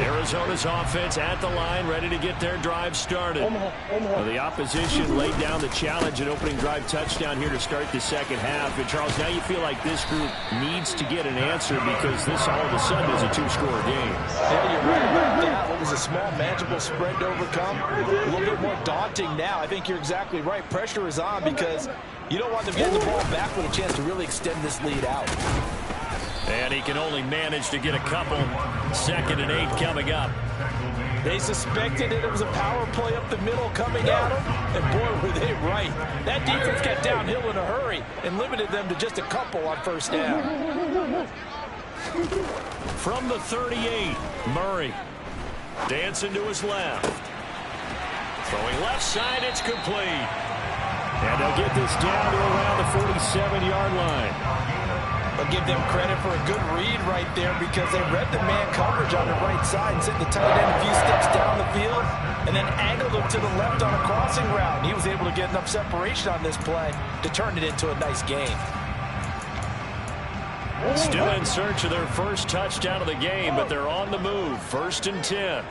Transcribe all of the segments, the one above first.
Arizona's offense at the line, ready to get their drive started. Well, the opposition laid down the challenge, an opening drive touchdown here to start the second half. And, Charles, now you feel like this group needs to get an answer because this all of a sudden is a two-score game. Yeah, you're right about that. What was a small, manageable spread to overcome? A little bit more daunting now. I think you're exactly right. Pressure is on because you don't want them getting the ball back with a chance to really extend this lead out. And he can only manage to get a couple. 2nd and 8 coming up. They suspected it was a power play up the middle coming at them, and boy, were they right. That defense got downhill in a hurry and limited them to just a couple on first down. From the 38, Murray. Dancing to his left. Throwing left side, it's complete. And they'll get this down to around the 47-yard line. I'll give them credit for a good read right there because they read the man coverage on the right side and sent the tight end a few steps down the field and then angled him to the left on a crossing route. And he was able to get enough separation on this play to turn it into a nice game. Still in search of their first touchdown of the game, but they're on the move. 1st and 10.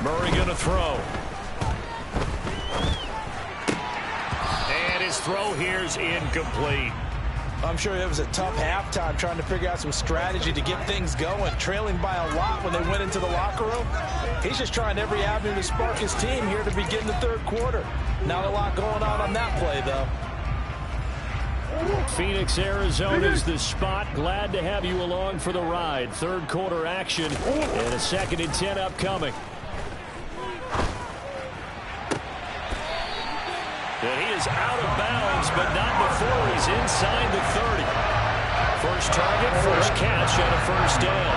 Murray going to throw. And his throw here is incomplete. I'm sure it was a tough halftime trying to figure out some strategy to get things going, trailing by a lot when they went into the locker room. He's just trying every avenue to spark his team here to begin the third quarter. Not a lot going on that play, though. Phoenix, Arizona's the spot. Glad to have you along for the ride. Third quarter action and a 2nd and 10 upcoming. And he is out of bounds, but not before he's inside the 30. First target, first catch, and a first down.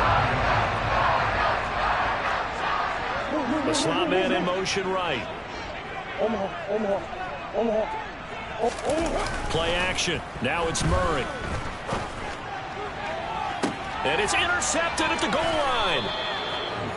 The slot man in motion right. Play action. Now it's Murray. And it's intercepted at the goal line.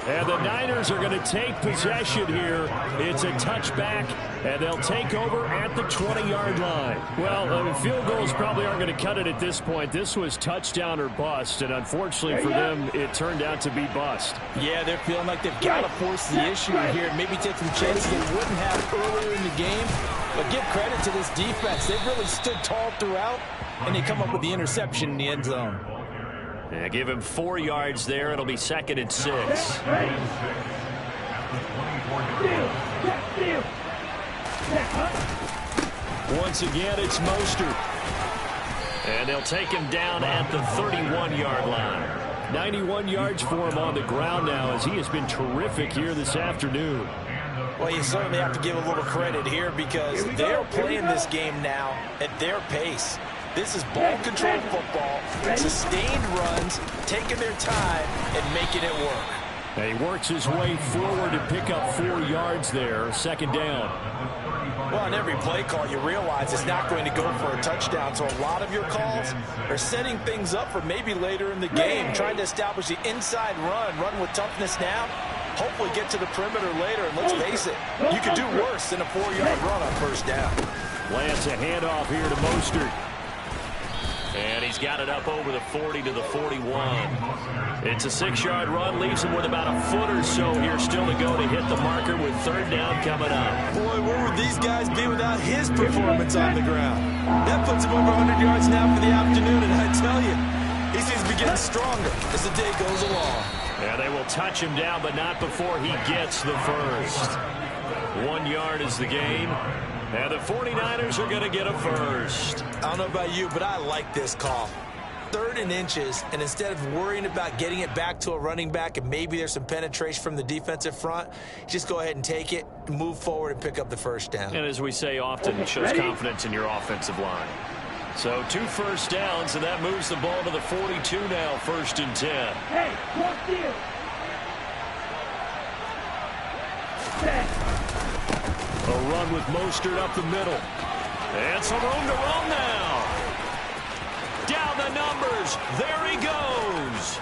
And the Niners are going to take possession here. It's a touchback, and they'll take over at the 20-yard line. Well, field goals probably aren't going to cut it at this point. This was touchdown or bust, and unfortunately for them, it turned out to be bust. Yeah, they're feeling like they've got to force the issue here, maybe take some chances they wouldn't have earlier in the game. But give credit to this defense. They've really stood tall throughout, and they come up with the interception in the end zone. Yeah, give him 4 yards there. It'll be 2nd and 6. Once again, it's Mostert. And they'll take him down at the 31-yard line. 91 yards for him on the ground now as he has been terrific here this afternoon. Well, you certainly have to give a little credit here because they're playing this game now at their pace. This is ball-controlled football, sustained runs, taking their time, and making it work. And he works his way forward to pick up 4 yards there, 2nd down. Well, on every play call, you realize it's not going to go for a touchdown, so a lot of your calls are setting things up for maybe later in the game, trying to establish the inside run with toughness now, hopefully get to the perimeter later, and let's face it, you could do worse than a 4-yard run on first down. Lance a handoff here to Mostert. And he's got it up over the 40 to the 41. It's a 6-yard run, leaves him with about a foot or so here still to go to hit the marker with 3rd down coming up. Boy, where would these guys be without his performance on the ground? That puts him over 100 yards now for the afternoon, and I tell you, he seems to be getting stronger as the day goes along. Yeah, they will touch him down, but not before he gets the first. 1 yard is the game. And the 49ers are going to get a first. I don't know about you, but I like this call. 3rd and inches, and instead of worrying about getting it back to a running back and maybe there's some penetration from the defensive front, just go ahead and take it, move forward, and pick up the first down. And as we say often, it shows confidence in your offensive line. So 2 first downs, and that moves the ball to the 42 now, 1st and 10. Hey, what's here? A run with Mostert up the middle. And some room to run now. Down the numbers. There he goes.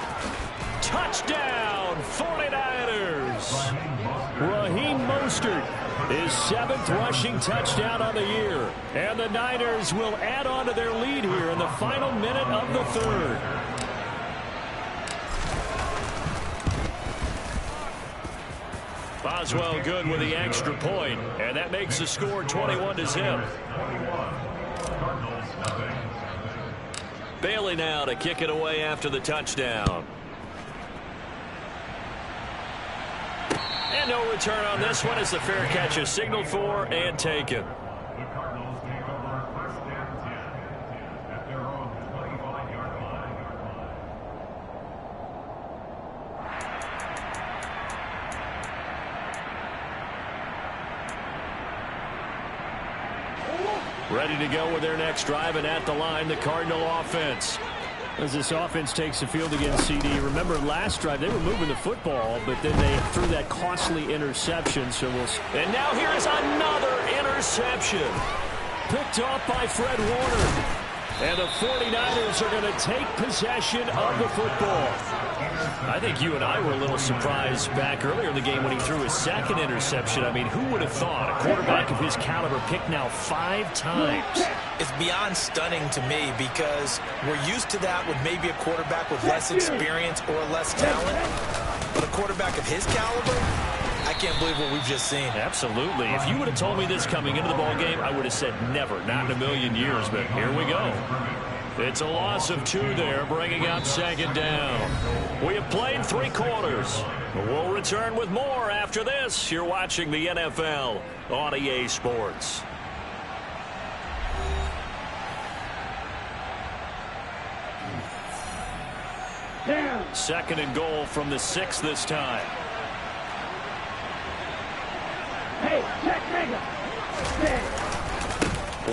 Touchdown, 49ers. Raheem Mostert, his 7th rushing touchdown on the year. And the Niners will add on to their lead here in the final minute of the 3rd. Boswell good with the extra point, and that makes the score 21-0. Bailey now to kick it away after the touchdown. And no return on this one as the fair catch is signaled for and taken. Ready to go with their next drive, and at the line, the Cardinal offense. As this offense takes the field against CD, remember last drive they were moving the football, but then they threw that costly interception. So and now here is another interception. Picked off by Fred Warner. And the 49ers are going to take possession of the football. I think you and I were a little surprised back earlier in the game when he threw his second interception. I mean, who would have thought a quarterback of his caliber picked now 5 times? It's beyond stunning to me because we're used to that with maybe a quarterback with less experience or less talent. But a quarterback of his caliber, I can't believe what we've just seen. Absolutely. If you would have told me this coming into the ball game, I would have said never, not in a million years. But here we go. It's a loss of 2 there, bringing up second down. We have played 3 quarters. We'll return with more after this. You're watching the NFL on EA Sports. Second and goal from the 6 this time. Hey, check Mega.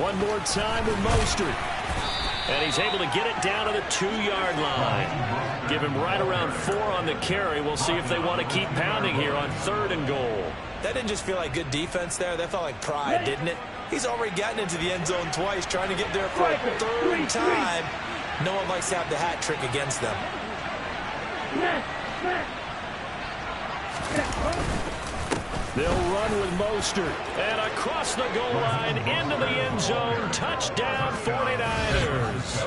One more time with Mostert. And he's able to get it down to the 2-yard line. Give him right around 4 on the carry. We'll see if they want to keep pounding here on 3rd and goal. That didn't just feel like good defense there. That felt like pride, didn't it? He's already gotten into the end zone twice, trying to get there for a 3rd time. No one likes to have the hat trick against them. They'll run with Mostert. And across the goal line, into the end zone. Touchdown, 49ers.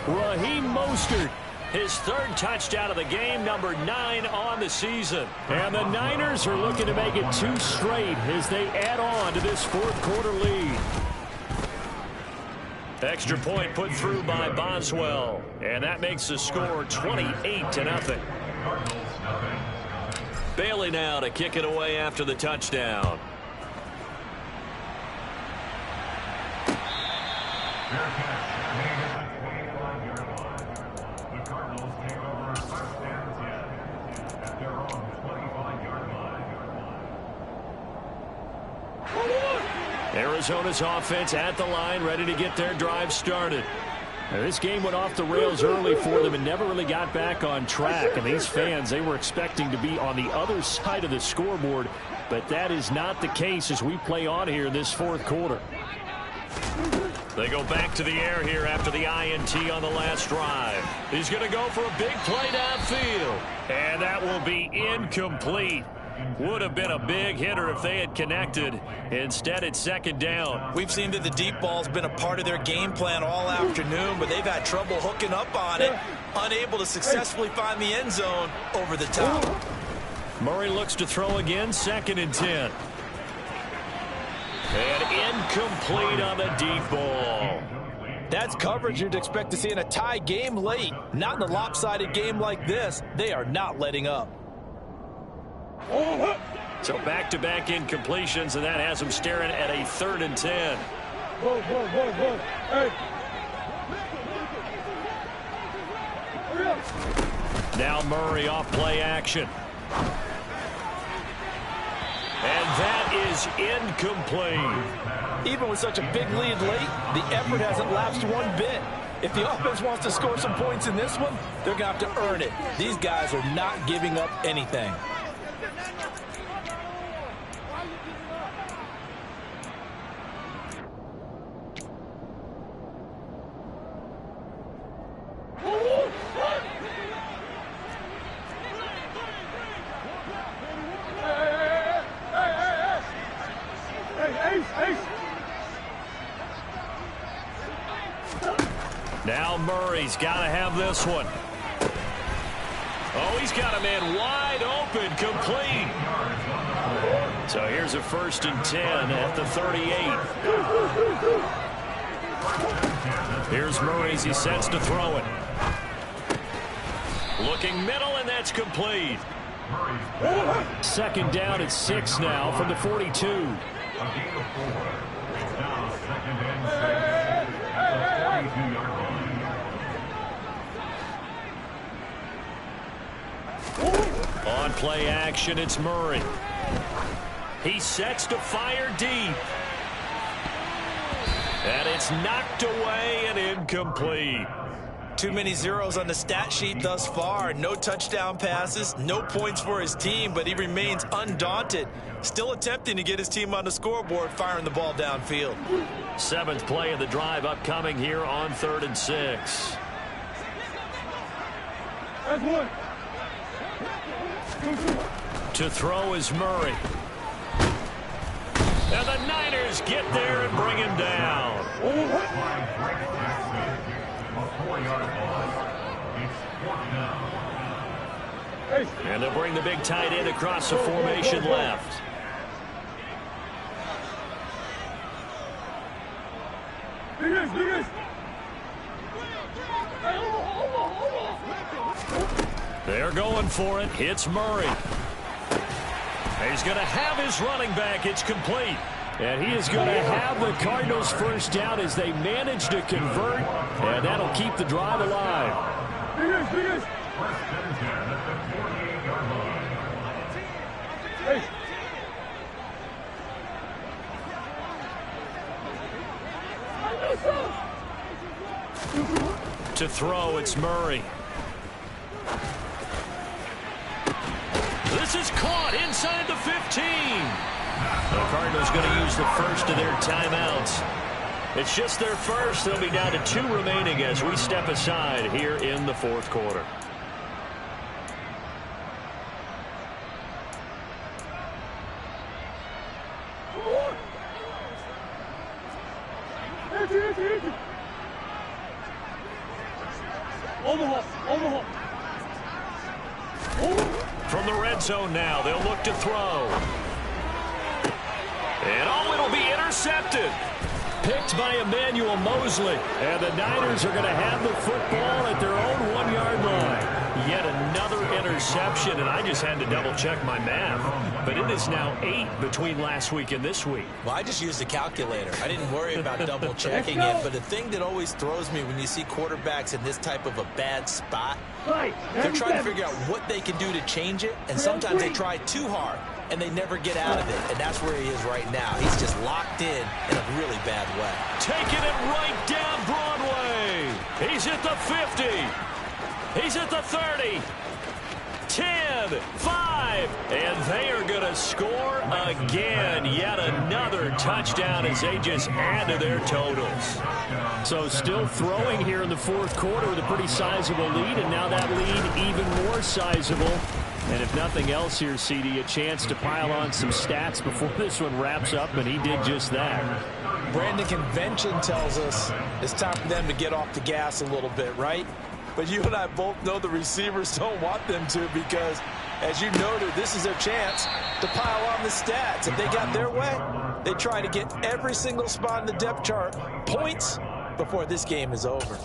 Raheem Mostert, his 3rd touchdown of the game, number 9 on the season. And the Niners are looking to make it 2 straight as they add on to this 4th quarter lead. Extra point put through by Boswell. And that makes the score 28-0. Bailey now to kick it away after the touchdown. Arizona's offense at the line, ready to get their drive started. Now, this game went off the rails early for them and never really got back on track. And these fans, they were expecting to be on the other side of the scoreboard. But that is not the case as we play on here in this 4th quarter. They go back to the air here after the INT on the last drive. He's going to go for a big play downfield. And that will be incomplete. Would have been a big hitter if they had connected. Instead, it's 2nd down. We've seen that the deep ball's been a part of their game plan all afternoon, but they've had trouble hooking up on it, unable to successfully find the end zone over the top. Murray looks to throw again, 2nd and 10. And incomplete on the deep ball. That's coverage you'd expect to see in a tie game late. Not in a lopsided game like this. They are not letting up. So back-to-back incompletions, and that has them staring at a 3rd and 10. Hey. Now Murray off play action. And that is incomplete. Even with such a big lead late, the effort hasn't lapsed one bit. If the offense wants to score some points in this one, they're going to have to earn it. These guys are not giving up anything. Now Murray's got to have this one. Oh, he's got a man wide open, complete. So here's a 1st and 10 at the 38. Here's Murray as he sets to throw it. Looking middle, and that's complete. 2nd down at 6 now from the 42. On play action, it's Murray. He sets to fire deep. And it's knocked away and incomplete. Too many zeros on the stat sheet thus far. No touchdown passes, no points for his team, but he remains undaunted. Still attempting to get his team on the scoreboard, firing the ball downfield. 7th play of the drive upcoming here on 3rd and 6. To throw is Murray. And the Niners get there and bring him down. And they'll bring the big tight end across the formation left. They're going for it. It's Murray. He's going to have his running back. It's complete. And he is going to have the Cardinals' 1st down as they manage to convert. And that'll keep the drive alive. To throw, it's Murray. This is caught inside the 15. The Cardinals going to use the 1st of their timeouts. It's just their 1st. They'll be down to 2 remaining as we step aside here in the 4th quarter. From the red zone now, they'll look to throw. And it'll be intercepted. Picked by Emmanuel Mosley. And the Niners are going to have the football at their own 1-yard line. Yet another interception, and I just had to double-check my math. But it is now 8 between last week and this week. Well, I just used a calculator. I didn't worry about double-checking it. But the thing that always throws me when you see quarterbacks in this type of a bad spot, they're trying to figure out what they can do to change it. And sometimes they try too hard, and they never get out of it. And that's where he is right now. He's just locked in a really bad way. Taking it right down Broadway. He's at the 50. He's at the 30. 10, 5, and they are going to score again. Yet another touchdown as they just add to their totals. So still throwing here in the 4th quarter with a pretty sizable lead, and now that lead even more sizable. And if nothing else here, CD, a chance to pile on some stats before this one wraps up, and he did just that. Brandon, convention tells us it's time for them to get off the gas a little bit, right? But you and I both know the receivers don't want them to, because, as you noted, this is their chance to pile on the stats. If they got their way, they try to get every single spot in the depth chart points before this game is over.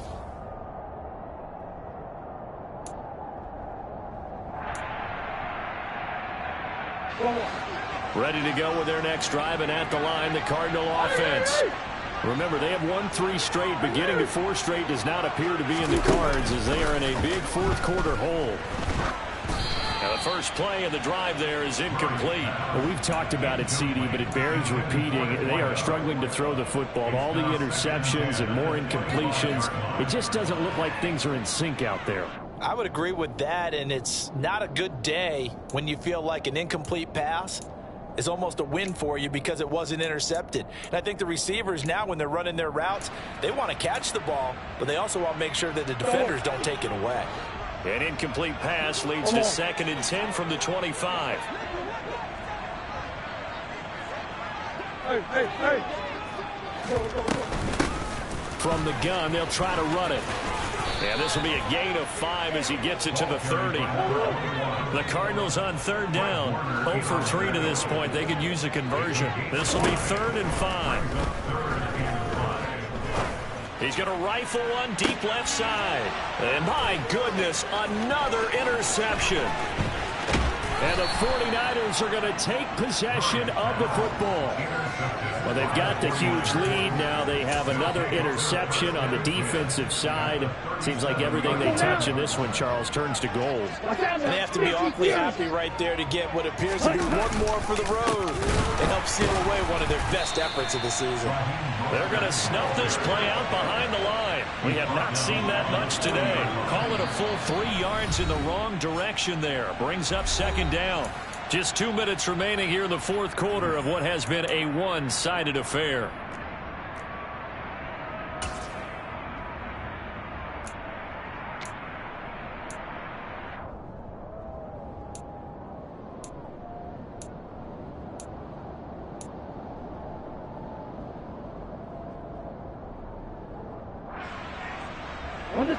Ready to go with their next drive, and at the line, the Cardinal offense. Remember, they have won 3 straight, but getting to 4 straight does not appear to be in the cards as they are in a big 4th quarter hole. Now the first play of the drive there is incomplete. Well, we've talked about it, CD, but it bears repeating. They are struggling to throw the football. All the interceptions and more incompletions. It just doesn't look like things are in sync out there. I would agree with that, and it's not a good day when you feel like an incomplete pass is almost a win for you because it wasn't intercepted. And I think the receivers now, when they're running their routes, they want to catch the ball, but they also want to make sure that the defenders don't take it away. An incomplete pass leads to 2nd and 10 from the 25. From the gun, they'll try to run it. And this will be a gain of 5 as he gets it to the 30. The Cardinals on 3rd down. 0 for 3 to this point. They could use a conversion. This will be 3rd and 5. He's going to rifle one deep left side. And my goodness, another interception. And the 49ers are going to take possession of the football. Well, they've got the huge lead. Now they have another interception on the defensive side. Seems like everything they touch in this one, Charles, turns to gold. And they have to be awfully happy right there to get what appears to be one more for the road and help seal away one of their best efforts of the season. They're going to snuff this play out behind the line. We have not seen that much today. Call it a full 3 yards in the wrong direction there. Brings up 2nd down. Just 2 minutes remaining here in the 4th quarter of what has been a one-sided affair.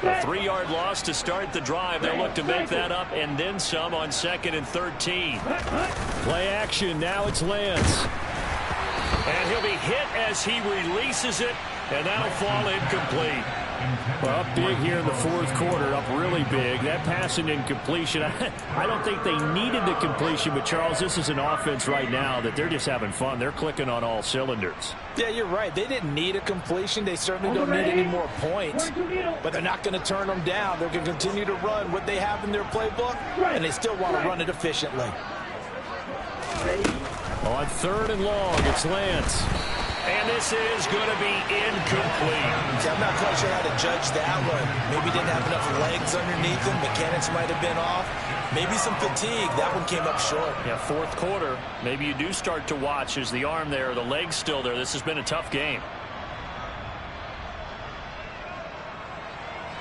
A 3-yard loss to start the drive. They'll look to make that up and then some on 2nd and 13. Play action. Now it's Lance. And he'll be hit as he releases it, and that'll fall incomplete. Well, up big here in the 4th quarter, up really big. That passing incompletion, I don't think they needed the completion, but Charles, this is an offense right now that they're just having fun. They're clicking on all cylinders. Yeah, you're right. They didn't need a completion. They certainly don't need any more points, but they're not going to turn them down. They're going to continue to run what they have in their playbook, and they still want to run it efficiently. On 3rd and long, it's Lance. And this is going to be incomplete. See, I'm not quite sure how to judge that one. Maybe didn't have enough legs underneath him. Mechanics might have been off. Maybe some fatigue. That one came up short. Yeah, 4th quarter. Maybe you do start to watch. Is the arm there, the leg's still there? This has been a tough game.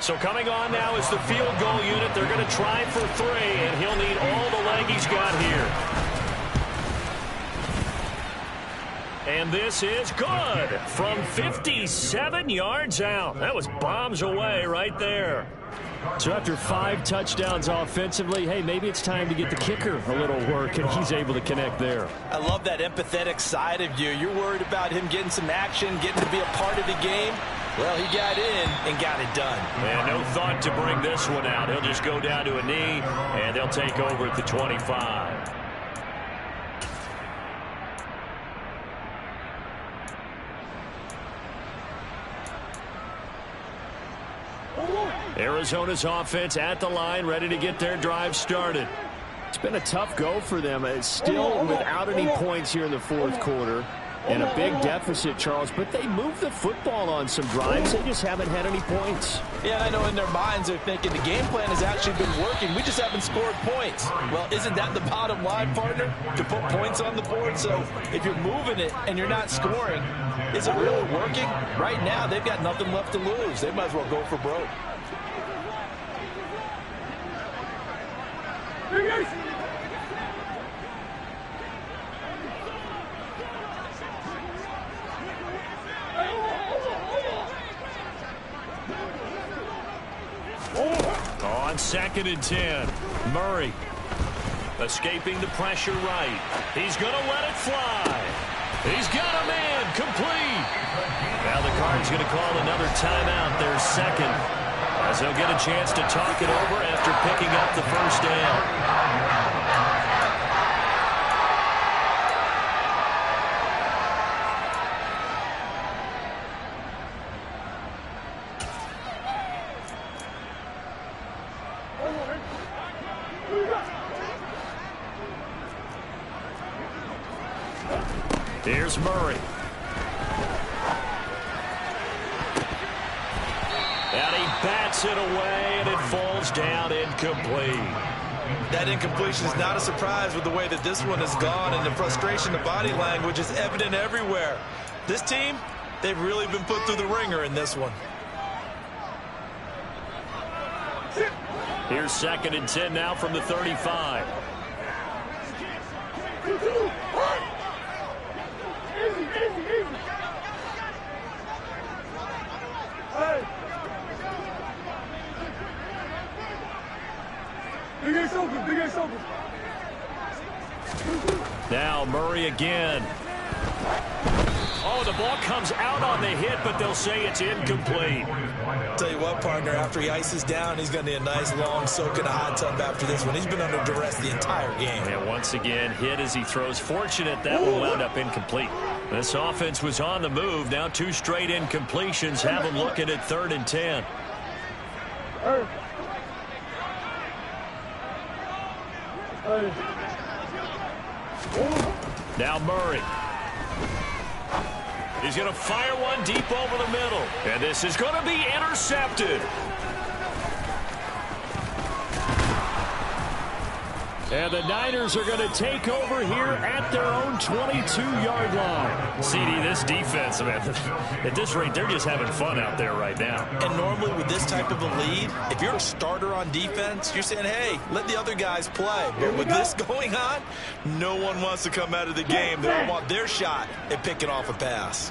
So coming on now is the field goal unit. They're going to try for 3, and he'll need all the leg he's got here. And this is good from 57 yards out. That was bombs away right there. So after 5 touchdowns offensively, hey, maybe it's time to get the kicker a little work, and he's able to connect there. I love that empathetic side of you. You're worried about him getting some action, getting to be a part of the game. Well, he got in and got it done. And no thought to bring this one out. He'll just go down to a knee, and they'll take over at the 25. Arizona's offense at the line, ready to get their drive started. It's been a tough go for them. It's still without any points here in the 4th quarter and a big deficit, Charles, but they moved the football on some drives. They just haven't had any points. Yeah, and I know in their minds they're thinking the game plan has actually been working. We just haven't scored points. Well, isn't that the bottom line, partner? To put points on the board? So if you're moving it and you're not scoring, is it really working? Right now, they've got nothing left to lose. They might as well go for broke. On 2nd and 10, Murray escaping the pressure right. He's going to let it fly. He's got a man complete. Now the Cards going to call another timeout, their 2nd, as they'll get a chance to talk it over after picking up the 1st down. Here's Murray. And he bats it away, and it falls down incomplete. That incompletion is not a surprise with the way that this one has gone, and the frustration, the body language is evident everywhere. This team, they've really been put through the ringer in this one. Here's 2nd and 10 now from the 35. Now Murray again. Oh, the ball comes out on the hit, but they'll say it's incomplete. Tell you what, partner, after he ices down, he's going to need a nice long soak in a hot tub after this one. He's been under duress the entire game. And once again, hit as he throws. Fortunate that one wound up incomplete. This offense was on the move. Now 2 straight incompletions have them looking at 3rd and 10. Now Murray. He's going to fire one deep over the middle. And this is going to be intercepted. And the Niners are going to take over here at their own 22-yard line. CD, this defense, man, at this rate, they're just having fun out there right now. And normally with this type of a lead, if you're a starter on defense, you're saying, hey, let the other guys play. But with this going on, no one wants to come out of the game. They don't want their shot at picking off a pass.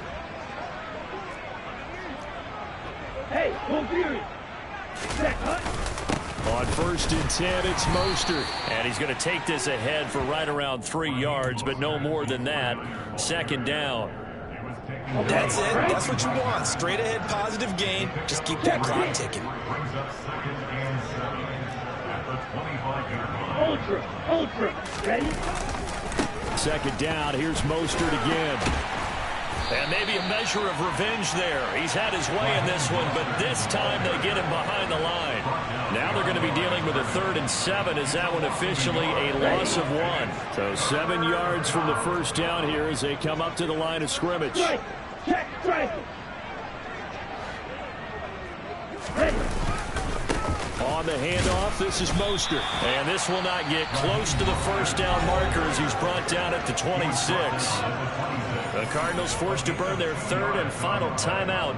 Hey, full fury. On 1st and 10, it's Mostert. And he's going to take this ahead for right around 3 yards, but no more than that. 2nd down. That's it. That's what you want. Straight ahead positive gain. Just keep that clock ticking. Ultra. Ready? 2nd down. Here's Mostert again. And maybe a measure of revenge there. He's had his way in this one, but this time they get him behind the line. Now they're going to be dealing with a 3rd and 7. Is that one officially a loss of 1? So 7 yards from the 1st down here as they come up to the line of scrimmage. Strike. Check. Strike. Ready. On the handoff, this is Mostert. And this will not get close to the 1st down marker as he's brought down at the 26. The Cardinals forced to burn their 3rd and final timeout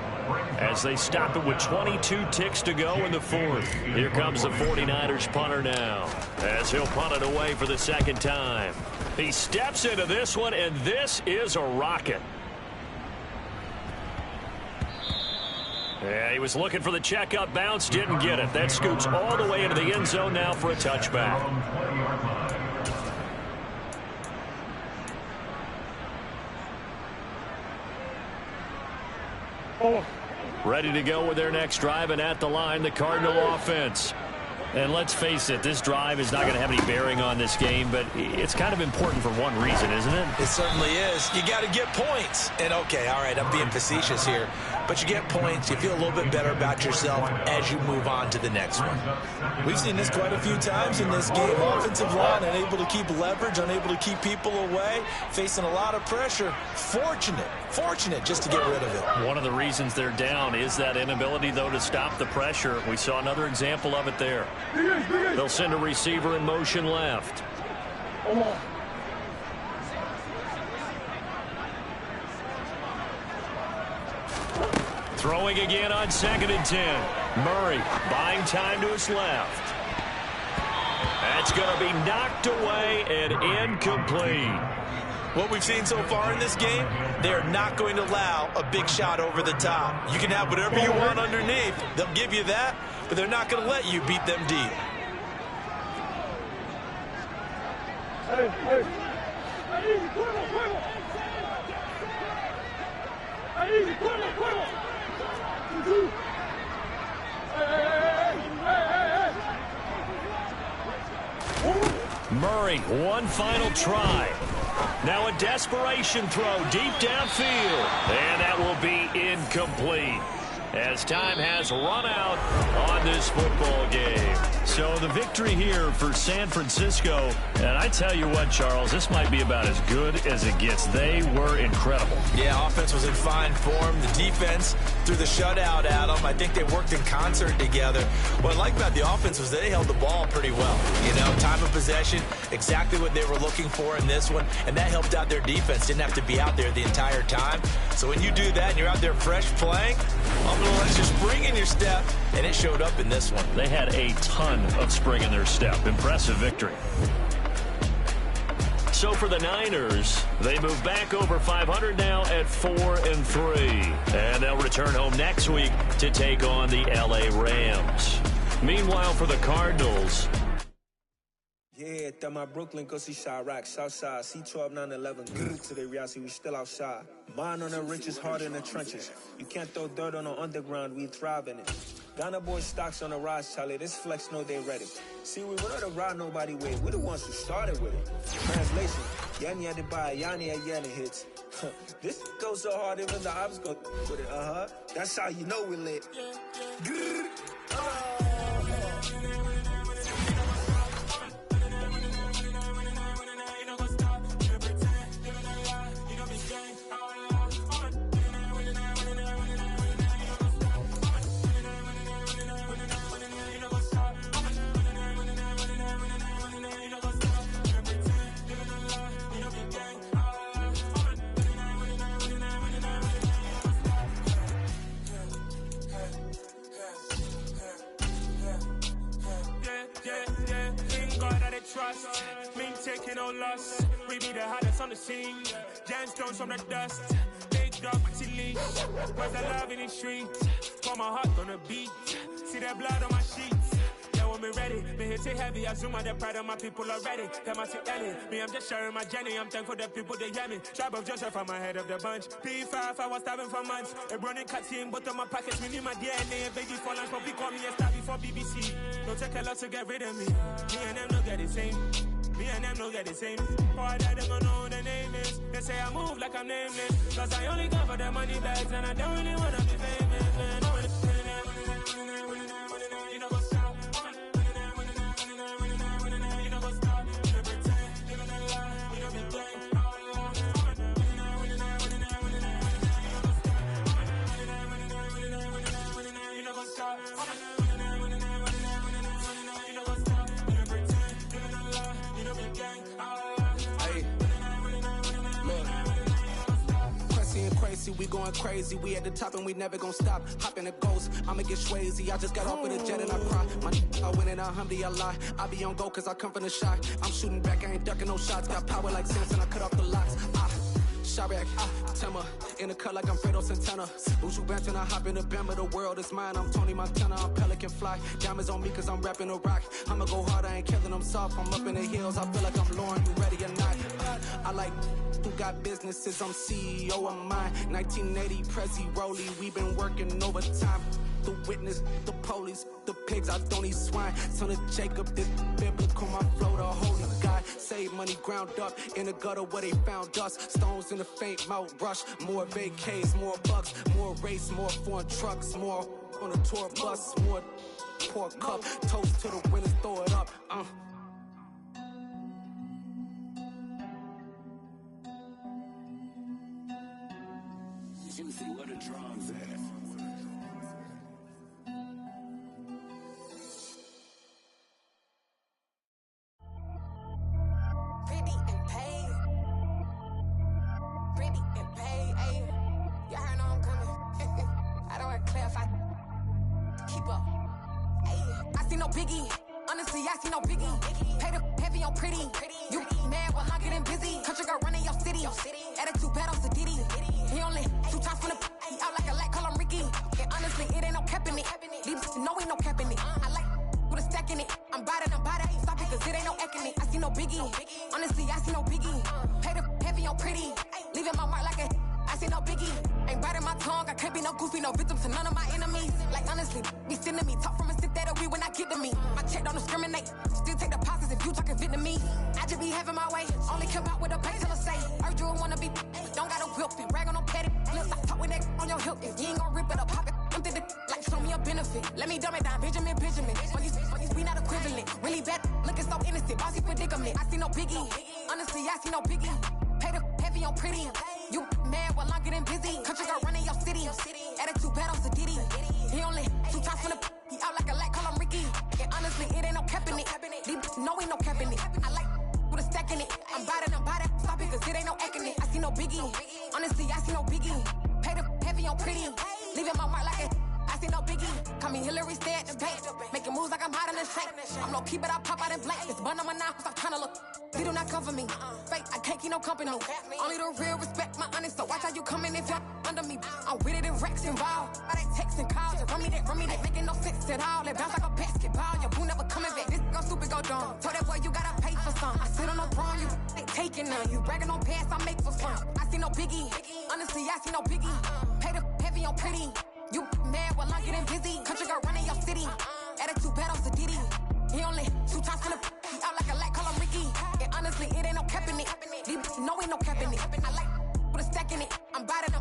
as they stop it with 22 ticks to go in the 4th. Here comes the 49ers punter now as he'll punt it away for the 2nd time. He steps into this one, and this is a rocket. Yeah, he was looking for the checkup bounce, didn't get it. That scoots all the way into the end zone now for a touchback. Ready to go with their next drive, and at the line, the Cardinal offense. And let's face it, this drive is not going to have any bearing on this game, but it's kind of important for one reason, isn't it? It certainly is. You got to get points. And, okay, all right, I'm being facetious here. But you get points, you feel a little bit better about yourself as you move on to the next one. We've seen this quite a few times in this game. Offensive line unable to keep leverage, unable to keep people away, facing a lot of pressure. Fortunate just to get rid of it. One of the reasons they're down is that inability, though, to stop the pressure. We saw another example of it there. They'll send a receiver in motion left. Throwing again on 2nd and 10. Murray buying time to his left. That's going to be knocked away and incomplete. What we've seen so far in this game, they're not going to allow a big shot over the top. You can have whatever you want underneath. They'll give you that, but they're not going to let you beat them deep. Murray, one final try. Now a desperation throw deep downfield. And that will be incomplete as time has run out on this football game. So the victory here for San Francisco. And I tell you what, Charles, this might be about as good as it gets. They were incredible. Yeah, offense was in fine form. The defense threw the shutout at them. I think they worked in concert together. What I like about the offense was they held the ball pretty well. You know, time of possession, exactly what they were looking for in this one. And that helped out their defense. Didn't have to be out there the entire time. So when you do that and you're out there fresh playing, a little extra spring in your step, and it showed up in this one. They had a ton of spring in their step. Impressive victory. So for the Niners, they move back over 500 now at 4-3. And they'll return home next week to take on the LA Rams. Meanwhile, for the Cardinals, Yeah, that my Brooklyn go see Chirac, Southside, C12 911, grrr to the reality, we still outside. Mine on the richest, heart in the trenches. You can't throw dirt on the underground, we thrive in it. Ghana boy stocks on the rise, Charlie, this flex know they ready. See, we were the ride nobody with, we the ones who started with it. Translation, Yani had to buy, Yani had Yanni hits. This goes so hard, even the ops go with it, That's how you know we lit. Grrr. Trust, me taking no loss. We be the hottest on the scene. Gemstones from the dust. Big dog, pretty leash. Where's the love in the streets? Pour my heart on the beat. See that blood on my sheets. Yeah, when me ready, me hit it heavy. I zoom out the pride of my people already. Them I see Ellie. Me, I'm just sharing my journey. I'm thankful that people they hear me. Tribe of Joseph, I'm ahead of the bunch. P5, I was starving for months. A running cuts in, but on my pockets, we need my DNA. Baby for lunch, but we call me a star before BBC. Don't take a lot to get rid of me. Me and them don't get the same. Me and them don't get the same. Boy, that they gonna know who the name is. They say I move like I'm nameless. Cause I only come for the money bags and I don't really wanna be famous, man. You know what's up? You know what's up? You pretend, living a lie. You know be gang. You know what's up? We going crazy, we at the top and we never gonna stop. Hop in a ghost, I'ma get swayzy. I just got off with a jet and I cry. I win in a Humvee, I lie. I be on go cause I come from the shot. I'm shooting back, I ain't ducking no shots. Got power like Samson, I cut off the locks. Chirac, Tema, in the cut like I'm Fredo Santana. Buju Banton, I hop in the Bama, the world is mine. I'm Tony Montana, I'm Pelican Fly. Diamonds on me cause I'm rapping a rock. I'ma go hard, I ain't killing them soft. I'm up in the hills, I feel like I'm Lauren, you ready or not? I like who got businesses, I'm CEO of mine. 1980, Prezi Rolly, we been working overtime. The witness, the police, the pigs, I don't eat swine. Son of Jacob, this biblical, my flow, the holy God. Save money ground up in the gutter where they found us. Stones in the faint mouth rush. More vacays, more bucks, more race, more foreign trucks, more on a tour bus, more pour cup. Toast to the winners, throw it up. Juicy, what a drums at? Honestly, I see no biggie. Pay the heavy on pretty. You mad while I'm getting busy. Country girl running your city. Attitude bad on Sadiddy. He only 2 times from the he out like a light, call him Ricky. And honestly, it ain't no cap in it. Leave no ain't no cap in it. I like with a stack in it. I'm bad. Stop it cause it ain't no eck in it. I see no biggie. Honestly, I see no biggie. Pay the heavy on pretty. Leaving my mark like a I see no biggie. Ain't biting my tongue. I can't be no goofy, no victim to none of my enemies. Like honestly, be sending me talk from a stick that'll be when I get to me. My check don't discriminate. Still take deposits if you talking Vietnamese. I just be having my way. Only come out with a pay till I say. Urge you wanna be, but don't got a whip and rag on no petty. Look, I talk with that on your hip. If you ain't gon' rip it or pop it, I'm the like show me a benefit. Let me dumb it down, Benjamin. For these we not equivalent. Really bad, looking so innocent. Bossy predicament. I see no biggie. Honestly, I see no biggie. Pay the heavy on pretty. You mad while I'm getting busy. Country girl running your city. Attitude bad on Sadiddy. He only 2 times from the he out like a light, call him Ricky. And honestly, it ain't no cap in it. No ain't no cap in it. I like with a stack in it. I'm bad. Stop it cause it ain't no eck in it. I see no biggie. Honestly, I see no biggie. Pay the heavy on pretty. Leaving my mark like it. I see no biggie. Call me Hillary, stay at the bank. Making moves like I'm hot in the shank. I'm low key, but I pop out in blank. It's bun on my knife, I'm trying to look. They do not come for me. Fake, I can't keep no company. Only the real respect my honest. So watch how you coming if you're under me. I'm with it and Rex involved. All that text and calls. Run me that making no sense at all. They bounce like a basketball. Your boo never coming back. This go stupid, go dumb. Told that boy you gotta pay wrong, you ain't taking none. You bragging on past, I make for fun. I see no biggie. Honestly, I see no biggie. Pay the heavy on pretty. You mad while I'm getting busy. Country girl running your city. Attitude bad on Diddy. He only 2 times from the out like a light, call him Ricky. And honestly, it ain't no cap in it. These know ain't no cap in it. I like with a stack in it. I'm biting,